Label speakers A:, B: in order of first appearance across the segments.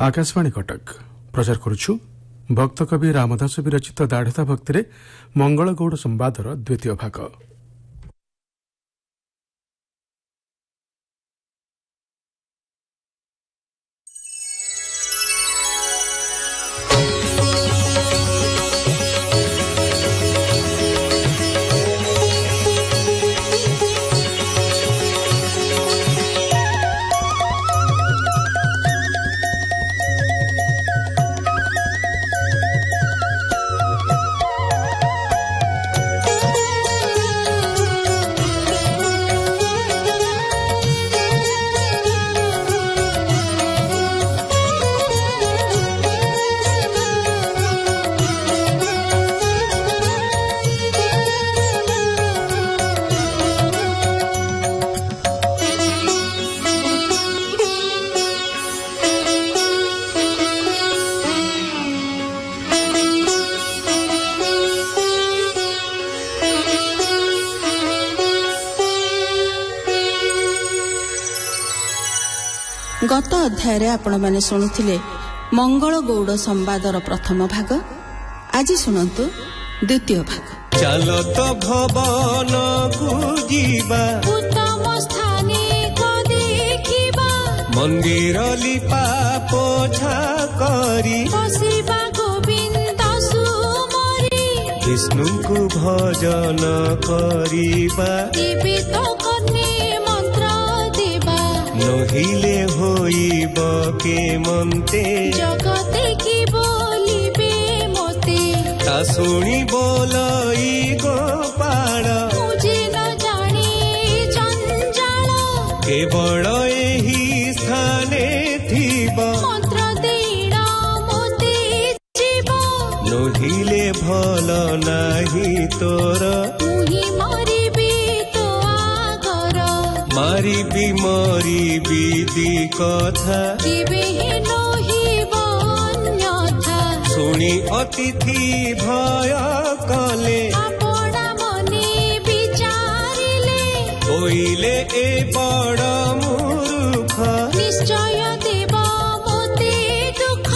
A: आकाशवाणी कटक प्रचार करुछु भक्त कवि रामदास विरचित दाढ़ता भक्ति मंगलगौड़ संवादर द्वितीय भाग।
B: गत अध्याय आपण माने शुणुथिले मंगल गौड़ संवादर प्रथम भाग। आज शुणु द्वितीय भाग।
C: चलो तो भवन को जीवा
D: उत्तम स्थाने को देखिबा
C: मंदिर लिपा पोछा करी
D: बसिबा गोविंद सुमरी
C: विष्णु को भजन करिबा
D: देवी तो कन्ने मंत्र देबा
C: नहिले होइब के मनते
D: जगते की बोलिबे मोते
C: ता सुनी बोलई गोपाल
D: मुझे न जाने जंजाल
C: केवल एही स्थाने थीब
D: मंत्र देना मोते जीव
C: नहिले भल नाही तोर
D: मुही मरिबी तो आगर
C: मारिबी मरिबी दी कथा
D: दिबे नहिब अन्यथा
C: शुणी अतिथि भय कले
D: आपणा मने विचारिले
C: कोइले ए बड़ मूर्ख
D: निश्चय देव मोते दुख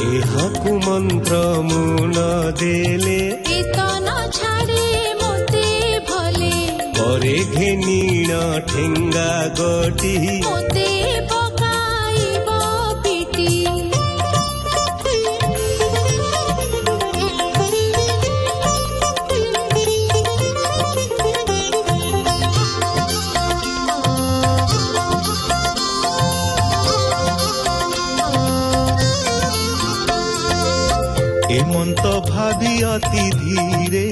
C: एहाकु मंत्र मुन देले
D: एतन छाड़े मोते भले
C: परे घेनीण ठेंगा गटी
D: मोते पकाइब पिटी
C: एमंत भाभी अति धीरे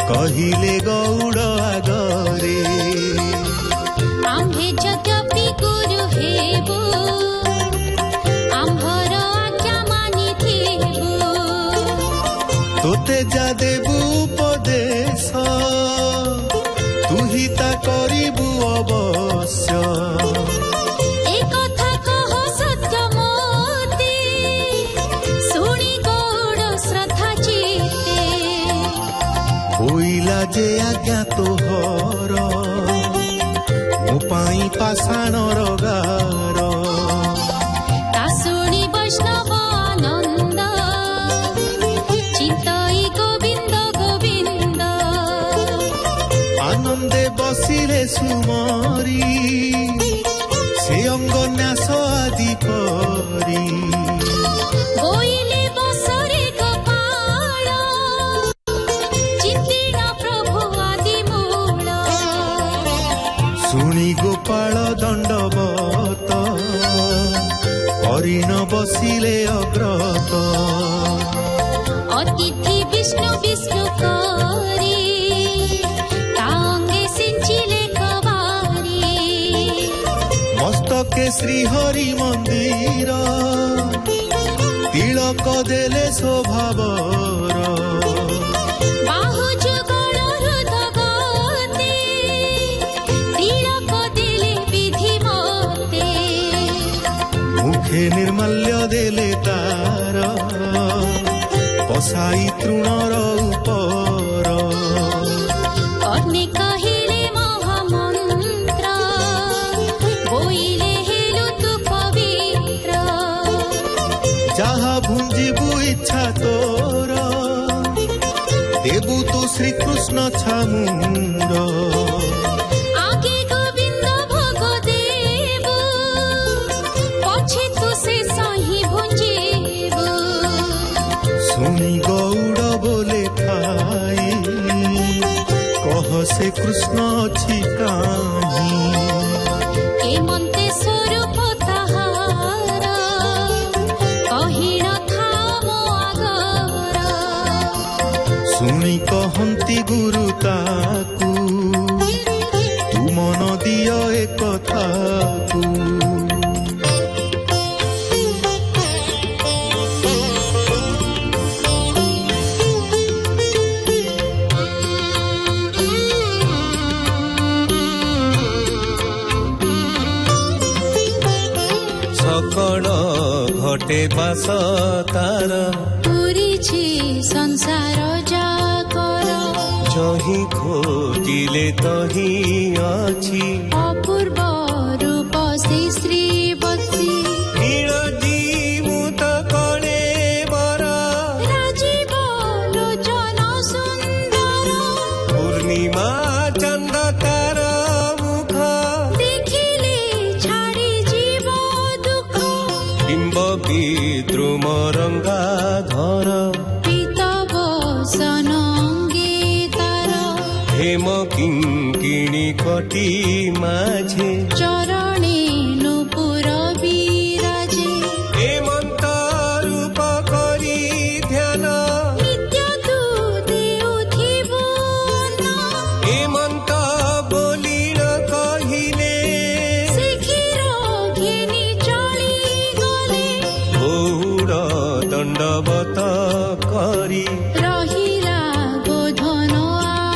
C: कहिले गौड़ आगरे
D: आम्भे यद्यपि गुरु हेबु आम्भर आज्ञा मानिथिबु
C: तोते जा देबु उपदेश तुही ता करिबु अवश्य
D: एक कथा कह सत्य मोते सुनी गौड़ श्रद्धा चित्ते
C: होइला जे आज्ञा तोहर मो पाई पाषाणर गार
D: ता सुनी वैष्णव आनंद चिंतई गोविंद गोविंद
C: आनंदे बसिले सुमरी से अंग न्यास आदि करी
D: बोइले बसरे गोपाल चित्तिन प्रभु आदि मूल
C: शुणी गोपाल दंडवत हरिण बसिले अग्रत
D: अतिथि विष्णु विष्णु करी तांगे सिंचिले कवारी
C: मस्तके श्रीहरि मंदिर तिलक देले शोभावर
D: बाहु जुगल हृदगते तिलक देले विधि मते
C: मुखे निर्मल्य देले तार पसाई तृणर उपर
D: कर्णे कहिले महामंत्र बोइले हेलु तु पवित्र
C: কৃষ্ণ ছামুণ্ড
D: আগে গোবিন্দ ভোগ দেব পছে তু শেষ হি ভুঞ্জিব
C: শুনি গৌড় বলে ঠাই কহ সে কৃষ্ণ ଅଛି কাহি
D: এমন্তে স্বরূপ তাহার কহিণ থাম আগর
C: শুনি কহନ୍ତି গুরু তাকু তু মন দিয় এ কথাকু
E: সকল ঘটে বাস তার
D: পুরিছি সংসার যাকর
E: যহি খোঁজিলে তহি ଅଛି
D: অপূর্ব রূপ শ্রী শ্রীবতী
E: নীরজি মুত কণে বর
D: রাজীব লোচন সুন্দর
E: পূর্ণিমা চন্দ্র তার মুখ
D: দেখিলে ছাড়ি জীব দুঃখ
E: বিম্ব বিদ্রুম রঙ্গা ধর
D: পিতব সনঙ্গে তার
E: হেম কিঙ্কিণী কটি মাঝে
D: চরণে নূপুর বিরাজে
E: হেমন্ত রূপ করি ধ্যান
D: নিত্য তু দেউথিব
E: হেমন্ত বলিল কহিলে
D: শিখির ঘেনি চলি গলে
E: গৌড় দণ্ডবত করি
D: রহিলা গোধন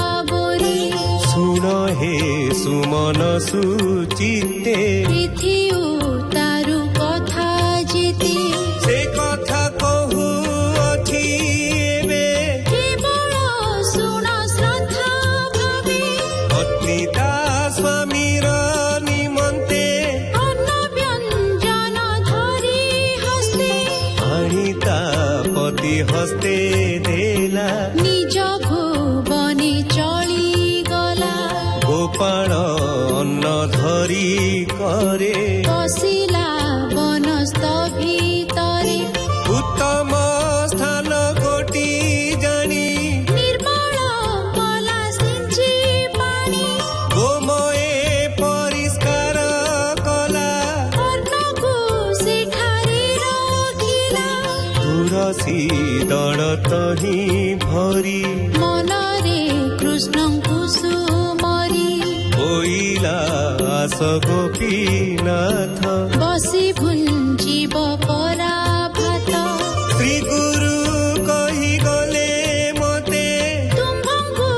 D: আবরি
E: শুণ হে সুমন সুচিতে
D: পৃথি তারু কথা যেতে
E: সে কথা কহু অছি এবে
D: কেবল শুণ শ্রদ্ধা ভাবে
E: পত্নী তা স্বামীর নিমন্তে
D: অন্ন ব্যঞ্জন ধরি হস্তে
E: আনি তা পতি হস্তে দেলা
D: নিজ ভুবনে চলি গলা
E: গোপাল অন্ন ধরি করে
D: বসিলা বনস্থ ভিতরে
E: উত্তম স্থান কোটি জানি
D: নির্মল কলা সিঞ্চি পানি
E: গোময়ে পরিষ্কার কলা
D: অর্ণକୁ সেখারে রখিলা
E: ତୁଳସୀ ଦଳ ତହି ଭରି
D: ମନରେ କୃଷ୍ଣଙ୍କୁ ସୁମରି
E: ବୋଇଲା ଆସ ଗୋପୀନାଥ
D: ବସି ଭୁଞ୍ଜିବ ପରା ଭାତ
E: ଶ୍ରୀ ଗୁରୁ କହିଗଲେ ମୋତେ
D: ତୁମ୍ଭଙ୍କୁ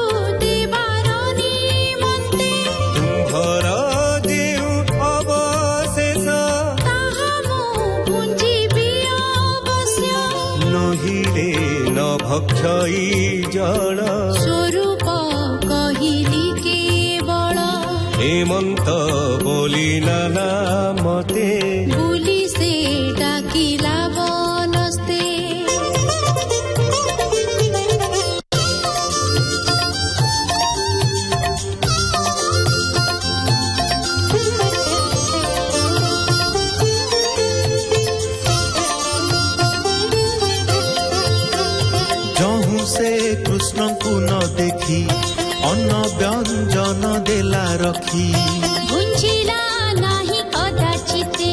D: ଦେବାର ନିମନ୍ତେ
E: ତୁମ୍ଭର ଯେଉଁ ଅବଶେଷ
D: ତାହା ମୁଁ ଭୁଞ୍ଜିବି ଅବଶ୍ୟ
E: ନହିଲେ ନ ଭକ୍ଷଇ ଜଳ
D: ସ୍ୱରୂପ କହିଲି କେବଳ
E: ହେମନ୍ତ ବୋଲି ନାନା ମତେ
D: বুলি ସେ ଡାକିଲା ବନସ୍ତେ
C: ଯହୁଁ ସେ କୃଷ୍ଣଙ୍କୁ ନ ଦେଖି ଅନ୍ନ ବ୍ୟଞ୍ଜନ ଦେଲା ରଖି
D: ଭୁଞ୍ଜିଲା ନାହିଁ କଦାଚିତେ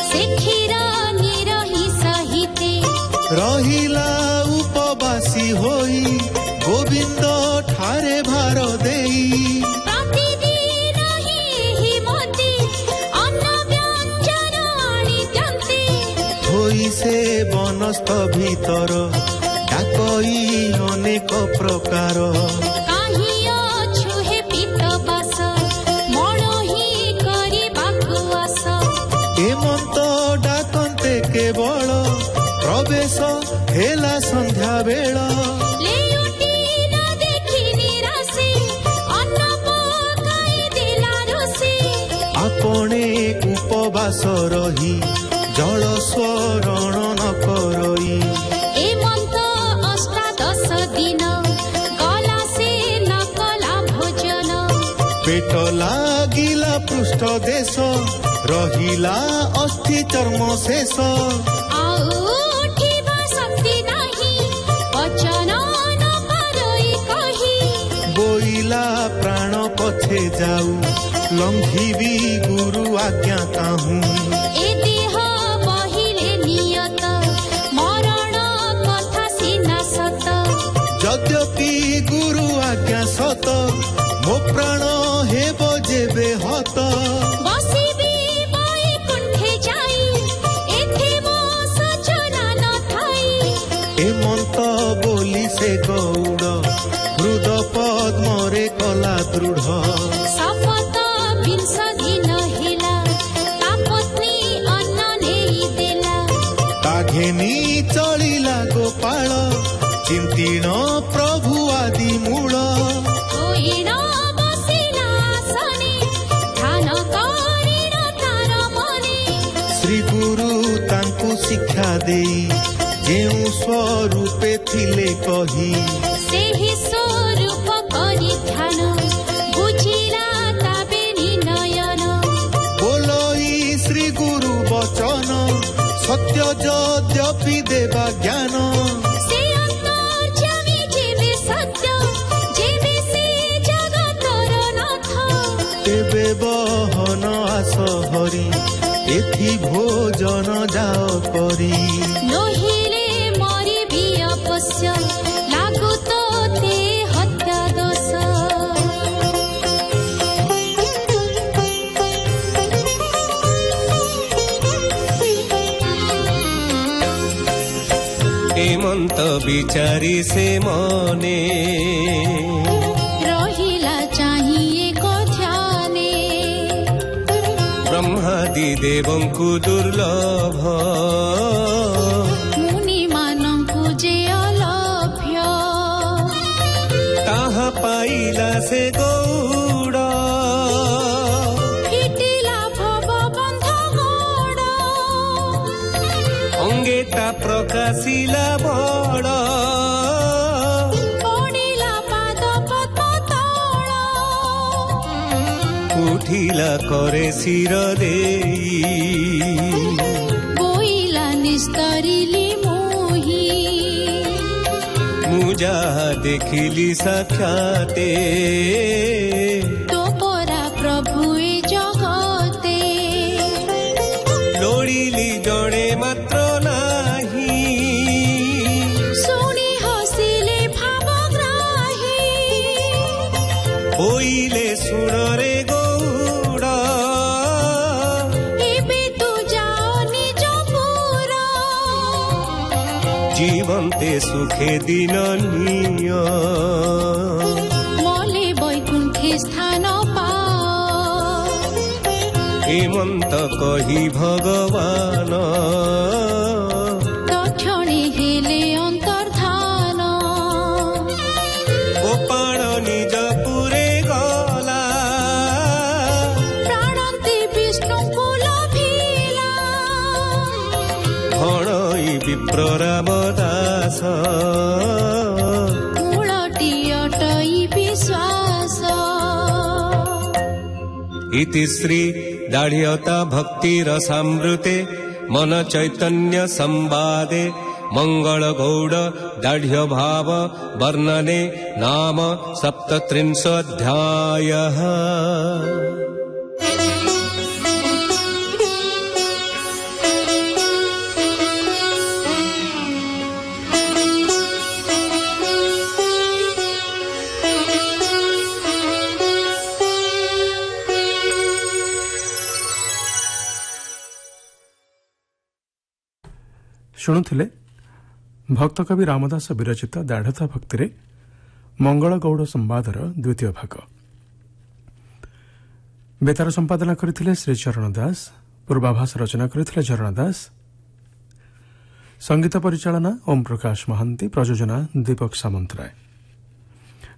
D: ସେ କ୍ଷୀର ନିରହି ସହିତେ
C: ରହିଲା ଉପବାସୀ ହୋଇ ଗୋବିନ୍ଦ ଠାରେ ଭାର ଦେଇ
D: ପ୍ରତିଦିନ ହିଁ ମତେ ଅନ୍ନ ବ୍ୟଞ୍ଜନ ଆଣିଛନ୍ତି
C: ହୋଇ ସେ ବନସ୍ଥ ଭିତର ଡାକଇ ଅନେକ ପ୍ରକାର
D: କାହିଁ ଅଛୁ ହେ ପିତବାସ ମଳୋହି କରିବାକୁ ଆସ
C: ଏମନ୍ତ ଡାକନ୍ତେ କେବଳ ପ୍ରବେଶ ହେଲା ସନ୍ଧ୍ୟା ବେଳ
D: ଲେଉଟି ନ ଦେଖି ନିରାଶି ଅନ୍ନ ପକାଇ ଦେଲା ରୋଷି
C: ଆପଣେ ଉପବାସ ରହି ଜଳ ସ୍ମରଣ ନ କରଇ
D: ଏମନ୍ତ ଅଷ୍ଟାଦଶ ଦିନ ଗଲା ସେ ନ
C: କୀଟ ଲାଗିଲା ପୃଷ୍ଠ ଦେଶ ରହିଲା ଅସ୍ଥି ଚର୍ମ ଶେଷ
D: ଆଉ ଉଠିବା ଶକ୍ତି ନାହିଁ ବଚନ ନ ପାରଇ କହି
C: ବୋଇଲା ପ୍ରାଣ ପଛେ ଯାଉ ଲଙ୍ଘିବି ଗୁରୁ ଆଜ୍ଞା କାହୁଁ
D: ଏ ଦେହ ବହିଲେ ନିୟତ ମରଣ କଥା ସିନା ସତ
C: ଯଦ୍ୟପି ଗୁରୁ ଆଜ୍ଞା ସତ ମୋ ପ୍ରାଣ ହେବ ଯେବେ ହତ
D: ବସିବି ବୈକୁଣ୍ଠେ ଯାଇ ଏଥି ମୋ ସୂଚନା ନଥାଇ
C: ହେମନ୍ତ ବୋଲି ସେ ଗୌଡ଼ ହୃଦ ପଦ୍ମରେ କଲା ଦୃଢ଼
D: ଶପଥ ବିଂଶ ଦିନ ହେଲା ତା ପତ୍ନୀ ଅନ୍ନ ନେଇ ଦେଲା
C: ତା ଘେନି ଚଳିଲା ଗୋପାଳ ଚିନ୍ତିଣ ପ୍ରଭୁ ଆଦି ମୂଳ
D: ହୋଇଣ ବସିଲା ଆସନେ ଧ୍ୟାନ କରିଣ ତାର ମନେ
C: ଶ୍ରୀ ଗୁରୁ ତାଙ୍କୁ ଶିକ୍ଷା ଦେଇ ଯେଉଁ ସ୍ୱରୂପେ ଥିଲେ କହି
D: ସେହି ସ୍ୱରୂପ କରି ଧ୍ୟାନ ବୁଝିଲା ତାବେ ନିନୟନ
C: ବୋଲଇ ଶ୍ରୀ ଗୁରୁ ବଚନ ସତ୍ୟ ଯଦ୍ୟପି ଦେବା ଜ୍ଞାନ
D: ସେ ଅନ୍ତର୍ଯ୍ୟାମୀ ଯେବେ ସତ୍ୟ ଯେବେ ସେ ଜଗତର ନାଥ
C: ତେବେ ବହନ ଆସ ହରି ଏଥି ଭୋଜନ ଯାଅ କରି
D: ନୋହିଲେ ମରିବି ଅବଶ୍ୟ ଲାଗୁ ତୋତେ ହତ୍ୟା ଦୋଷ
E: হেমন্ত বিচারি সে মনে
D: ରହିଲା ଚାହିଁ ଏକ ଧ୍ୟାନେ
E: ବ୍ରହ୍ମାଦି ଦେବଙ୍କୁ ଦୁର୍ଲଭ
D: ମୁନିମାନଙ୍କୁ ଯେ ଅଲଭ୍ୟ
E: ତାହା ପାଇଲା ସେ ଗୌଡ଼
D: ଫିଟିଲା ଭବ ବନ୍ଧ ଗୋଡ଼
E: ଅଙ୍ଗେ ତା ପ୍ରକାଶିଲା ବଡ଼
D: ପଡ଼ିଲା ପାଦ ପଦ୍ମ ତଳ
E: ଉଠିଲା କରେ ଶିର ଦେଇ
D: ବୋଇଲା ନିସ୍ତରିଲି ମୋହି
E: ମୁଁ ଯାହା ଦେଖିଲି ସାକ୍ଷାତେ
D: ତୋ ପରା ପ୍ରଭୁ ଏ ଜଗତେ
E: ଲୋଡ଼ିଲି ଜଣେ ମାତ୍ର ନାହିଁ
D: ଶୁଣି ହସିଲେ ଭାବଗ୍ରାହୀ
E: ହୋଇଲେ ଶୁଣରେ ଗୌଡ଼
D: ଏବେ ତୁ ଯାଅ ନିଜ ପୁର
E: ଜୀବନ୍ତେ ସୁଖେ ଦିନ ନିୟ
D: ମଲେ ବୈକୁଣ୍ଠେ ସ୍ଥାନ ପାଅ
E: ହେମନ୍ତ କହି ଭଗବାନ
D: ତକ୍ଷଣେ ହେଲେ ଅନ୍ତର୍ଧାନ
E: ଗୋପାଳ ନିଜ ପୁରେ ଗଲା
D: ପ୍ରାଣନ୍ତି ବିଷ୍ଣୁଙ୍କୁ ଲଭିଲା
E: ଭଣଇ ବିପ୍ର ରାମ ଦାସ
D: ମୂଳଟି ଅଟଇ ବିଶ୍ୱାସ
E: इति श्री दाढ़्यता भक्ति रसामृते मन चैतन्य संवादे मंगल गौड़ दाढ़्य भाव वर्णने नाम 37 अध्यायः।
A: ଶୁଣୁଥିଲେ ଭକ୍ତକବି ରାମଦାସ ବିରଚିତ ଦାଢ଼ତା ଭକ୍ତିରେ ମଙ୍ଗଳ ଗୌଡ଼ ସମ୍ବାଦର ଦ୍ୱିତୀୟ ଭାଗ। ବେତାର ସମ୍ପାଦନା କରିଥିଲେ ଶ୍ରୀଚରଣ ଦାସ, ପୂର୍ବାଭାସ ରଚନା କରିଥିଲେ ଚରଣ ଦାସ, ସଙ୍ଗୀତ ପରିଚାଳନା ଓମ୍ ପ୍ରକାଶ ମହାନ୍ତି, ପ୍ରଯୋଜନା ଦୀପକ ସାମନ୍ତରାୟ,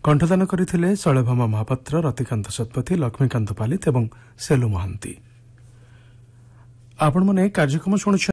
A: କଣ୍ଠଦାନ କରିଥିଲେ ଶୈଳଭାମା ମହାପାତ୍ର, ରତିକାନ୍ତ ଶତପଥୀ, ଲକ୍ଷ୍ମୀକାନ୍ତ ପାଲିତ ଏବଂ ସେଲୁ ମହାନ୍ତି। ଆପଣମାନେ କାର୍ଯ୍ୟକ୍ରମ ଶୁଣୁଛନ୍ତି